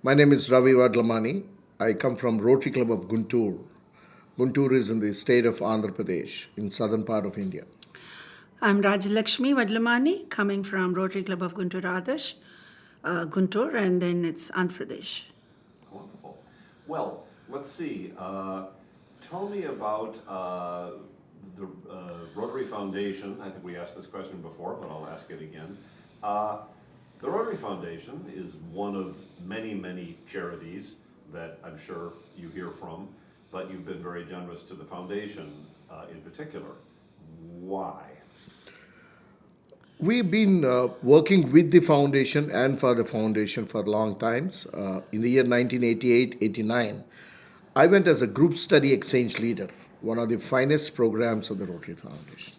My name is Ravi Vadlamani. I come from Rotary Club of Guntur. Guntur is in the state of Andhra Pradesh, in southern part of India. I'm Ravi Vadlamani, coming from Rotary Club of Guntur Adarsh, Guntur, and then it's Andhra Pradesh. Wonderful. Well, let's see. Tell me about the Rotary Foundation. I think we asked this question before, but I'll ask it again. The Rotary Foundation is one of many, many charities that I'm sure you hear from, but you've been very generous to the foundation in particular. Why? We've been working with the foundation and for the foundation for long times. In the year 1988-89, I went as a group study exchange leader, one of the finest programs of the Rotary Foundation,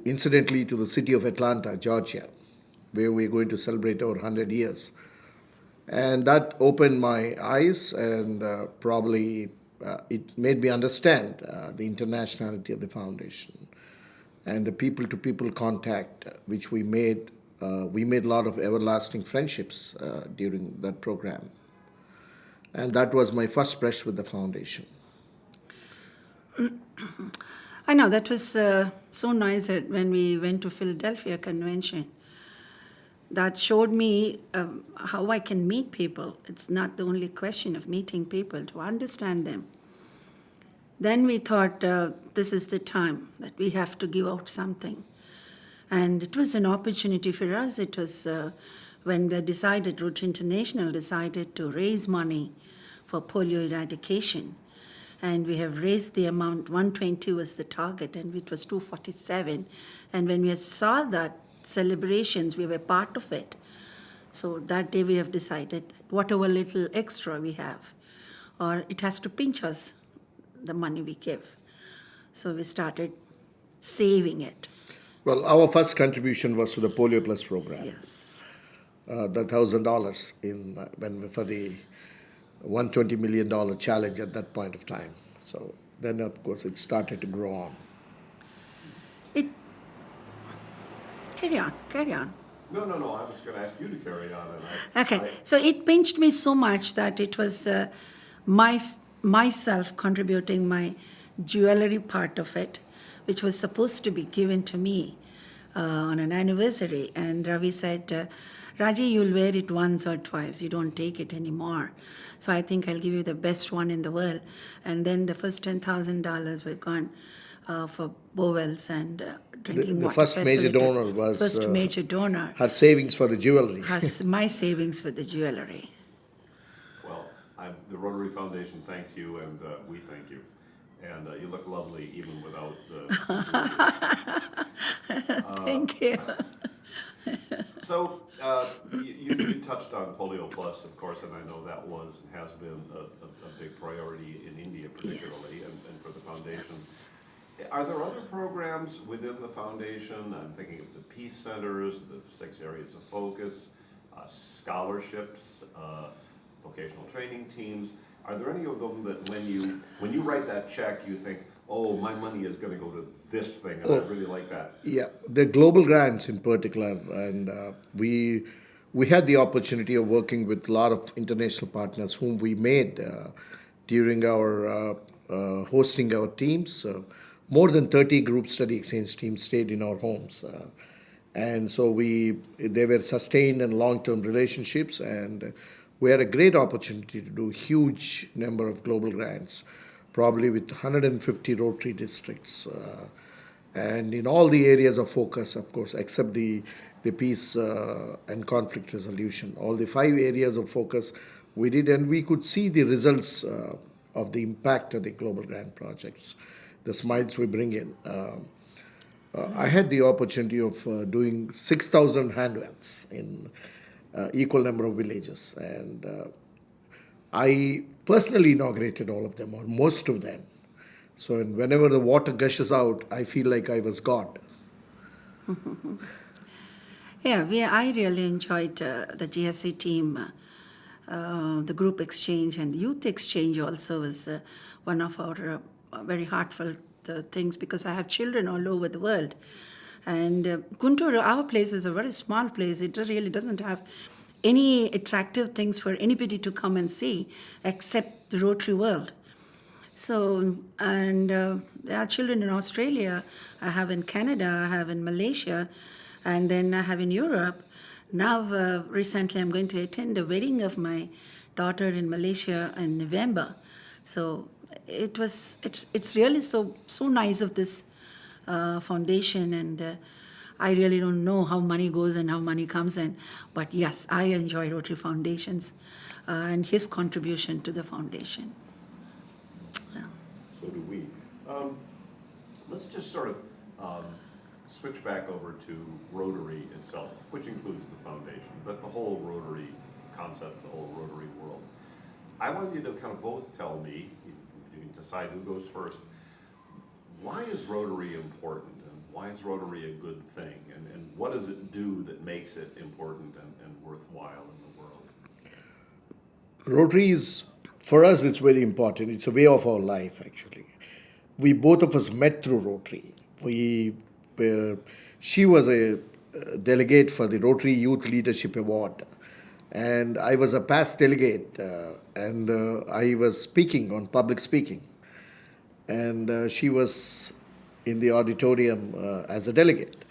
incidentally to the city of Atlanta, Georgia, where we're going to celebrate our 100 years. And that opened my eyes and probably it made me understand the internationality of the foundation and the people-to-people contact which we made. We made a lot of everlasting friendships during that program. And that was my first brush with the foundation. I know, that was so nice that when we went to Philadelphia convention. That showed me how I can meet people. It's not the only question of meeting people, to understand them. Then we thought this is the time that we have to give out something. And it was an opportunity for us. It was when Rotary International decided to raise money for polio eradication. And we have raised the amount, 120 was the target, and it was 247. And when we saw that celebrations, we were part of it. So that day we have decided that whatever little extra we have, or it has to pinch us, the money we give. So we started saving it. Well, our first contribution was to the Polio Plus program. Yes. The $1,000 for the $120 million challenge at that point of time. So then, of course, it started to grow on. Carry on. No, I was going to ask you to carry on. Okay, so it pinched me so much that it was myself contributing my jewelry part of it, which was supposed to be given to me on an anniversary. And Ravi said, Raji, you'll wear it once or twice. You don't take it anymore. So I think I'll give you the best one in the world. And then the first $10,000 were gone for bowels and drinking water. The first major donor was her savings for the jewelry. My savings for the jewelry. Well, the Rotary Foundation thanks you, and we thank you. And you look lovely even without the... Thank you. So you touched on Polio Plus, of course, and I know that was and has been a big priority in India particularly, Yes. and for the foundation. Yes. Are there other programs within the foundation? I'm thinking of the peace centers, the 6 areas of focus, scholarships, vocational training teams. Are there any of them that when you write that check, you think, oh, my money is going to go to this thing, and I really like that? Yeah, the global grants in particular, and we had the opportunity of working with a lot of international partners whom we made during our hosting our teams. More than 30 group study exchange teams stayed in our homes. And so they were sustained and long-term relationships, and we had a great opportunity to do huge number of global grants, probably with 150 Rotary districts. And in all the areas of focus, of course, except the peace and conflict resolution. All the 5 areas of focus we did, and we could see the results of the impact of the global grant projects, the smiles we bring in. I had the opportunity of doing 6,000 handwells in equal number of villages, and I personally inaugurated all of them, or most of them. So whenever the water gushes out, I feel like I was God. Yeah, I really enjoyed the GSA team. The group exchange and the youth exchange also was one of our very heartfelt things, because I have children all over the world. And Guntur, our place is a very small place. It really doesn't have any attractive things for anybody to come and see except the Rotary world. So, and there are children in Australia, I have in Canada, I have in Malaysia, and then I have in Europe. Now, recently, I'm going to attend the wedding of my daughter in Malaysia in November. So, it's really so nice of this foundation, and I really don't know how money goes and how money comes in, but yes, I enjoy Rotary Foundations and his contribution to the foundation. So do we. Let's just sort of switch back over to Rotary itself, which includes the foundation, but the whole Rotary concept, the whole Rotary world. I want you to kind of both tell me, you can decide who goes first, why is Rotary important, and why is Rotary a good thing, and what does it do that makes it important and worthwhile in the world? Rotary is, for us, it's very important. It's a way of our life, actually. We both of us met through Rotary. She was a delegate for the Rotary Youth Leadership Award, and I was a past delegate, and I was speaking on public speaking, and she was in the auditorium as a delegate.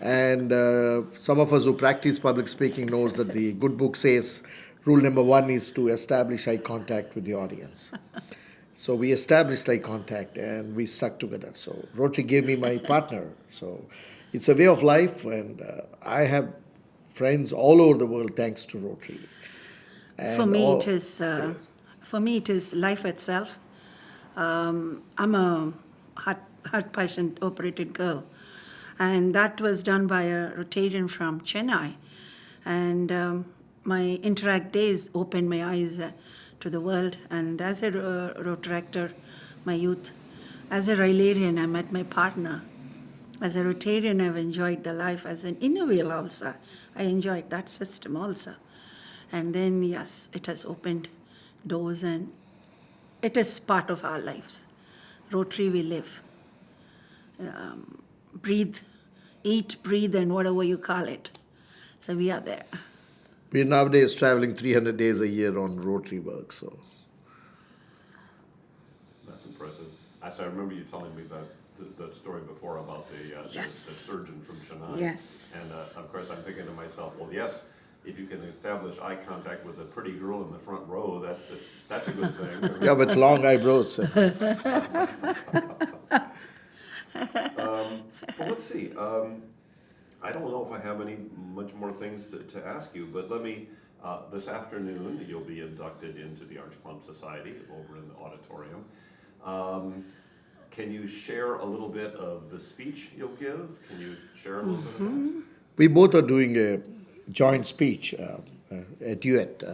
And some of us who practice public speaking knows that the good book says rule number 1 is to establish eye contact with the audience. So we established eye contact and we stuck together. So Rotary gave me my partner. So it's a way of life, and I have friends all over the world thanks to Rotary. And For me, it is life itself. I'm a heart patient operated girl, and that was done by a Rotarian from Chennai. And my Interact days opened my eyes to the world. And as a Rotaractor, my youth, as a Rilarian, I met my partner. As a Rotarian, I've enjoyed the life. As an Innovail also, I enjoyed that system also. And then, yes, it has opened doors, and it is part of our lives. Rotary, we live. Breathe, eat, breathe, and whatever you call it. So we are there. we're nowadays traveling 300 days a year on Rotary work. So That's impressive. I remember you telling me about the story before about the Yes. surgeon from Chennai. Yes. And of course, I'm thinking to myself, well, yes, if you can establish eye contact with a pretty girl in the front row, that's a good thing. yeah, with long eyebrows. Well, let's see. I don't know if I have much more things to ask you, but let me, this afternoon, you'll be inducted into the Arch Plum Society over in the auditorium. Can you share a little bit of the speech you'll give? Can you share a little bit of that? We both are doing a joint speech, a duet.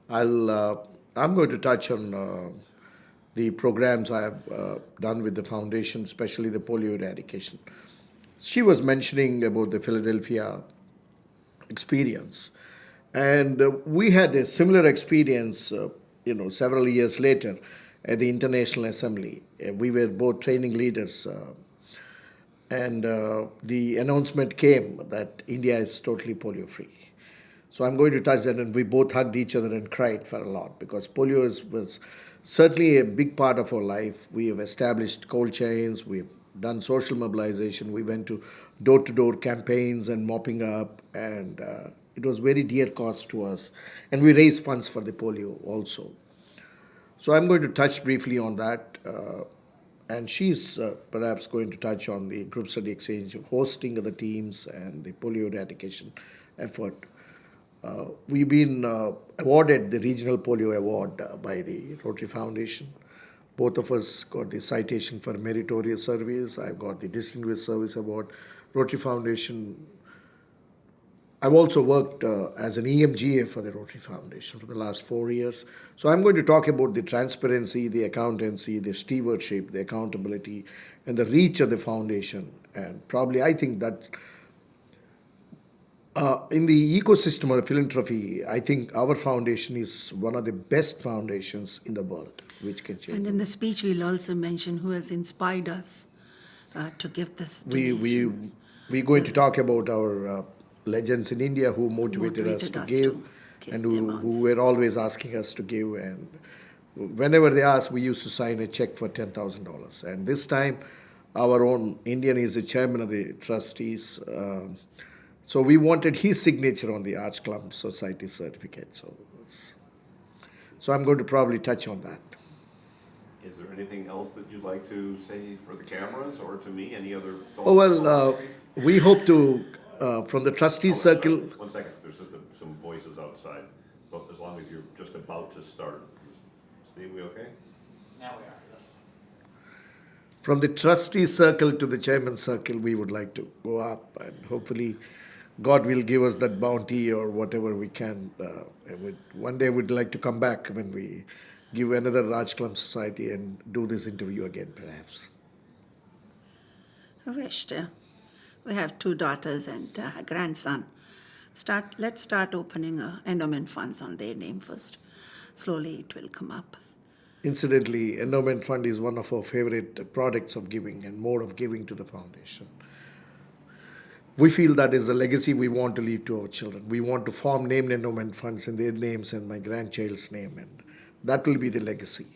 I'm going to touch on the programs I have done with the foundation, especially the polio eradication. She was mentioning about the Philadelphia experience, and we had a similar experience, several years later at the International Assembly. We were both training leaders, and the announcement came that India is totally polio-free. So I'm going to touch that, and we both hugged each other and cried for a lot, because polio was certainly a big part of our life. We have established cold chains, we've done social mobilization, we went to door-to-door campaigns and mopping up, and it was very dear cost to us. And we raised funds for the polio also. So I'm going to touch briefly on that, and she's perhaps going to touch on the group study exchange, hosting of the teams, and the polio eradication effort. We've been awarded the Regional Polio Award by the Rotary Foundation. Both of us got the citation for meritorious service. I've got the Distinguished Service Award. Rotary Foundation. I've also worked as an EMGA for the Rotary Foundation for the last 4 years. So I'm going to talk about the transparency, the accountancy, the stewardship, the accountability, and the reach of the foundation. And probably I think that in the ecosystem of philanthropy, I think our foundation is one of the best foundations in the world, which can change. And in the speech, we'll also mention who has inspired us to give this donation. We're going to talk about our legends in India who motivated us to give. give and the who amounts. were always asking us to give. And whenever they asked, we used to sign a check for $10,000. And this time, our own Indian is the chairman of the trustees. So we wanted his signature on the Arch Club Society certificate. So I'm going to probably touch on that. Is there anything else that you'd like to say for the cameras or to me? Any other thoughts? Oh, well, we hope to, from the trustees Oh, sorry. circle, 1 second, there's just some voices outside, but as long as you're just about to start. Steve, we okay? Now we are, yes. from the trustees circle to the chairman's circle, we would like to go up, and hopefully God will give us that bounty or whatever we can. One day we'd like to come back when we give another Raj Club Society and do this interview again, perhaps. I wished. We have 2 daughters and a grandson. Let's start opening endowment funds on their name first. Slowly it will come up. Incidentally, endowment fund is one of our favorite products of giving and mode of giving to the foundation. We feel that is a legacy we want to leave to our children. We want to form named endowment funds in their names and my grandchild's name, and that will be the legacy.